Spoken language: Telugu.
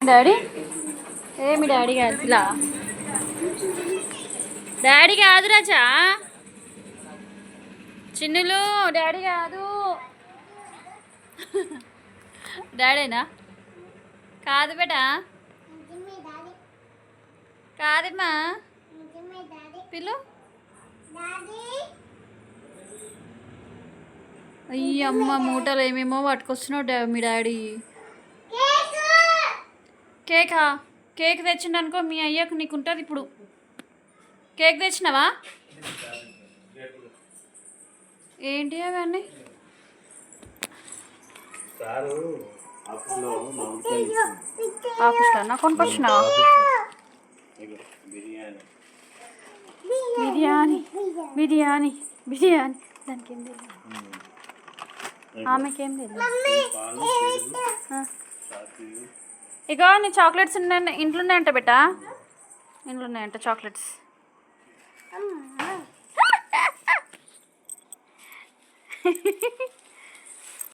డాడీ ఏమి డాడీ కాదు ఇలా డాడీ కాదు రాజా చిన్నులు డాడీ కాదు డాడీనా కాదు బేటా కాదమ్మా పిల్లు అయ్యమ్మ మూటలు ఏమేమో పట్టుకొస్తున్నావు మీ డాడీ కేకా కేక్ తెచ్చిండు అనుకో మీ అయ్యకు నీకు ఉంటుంది ఇప్పుడు కేక్ తెచ్చినావా ఏంటి అవన్నీ ఆఫీస్లో కొనుక్కొచ్చినావా బిర్యానీ బిర్యానీ బిర్యానీ దానికి ఏం తెలియదు ఆమెకేం తెలియదు ఇక నీ చాక్లెట్స్ ఉన్నాయి ఇంట్లో ఉన్నాయంట బేటా ఇంట్లో ఉన్నాయంట చాక్లెట్స్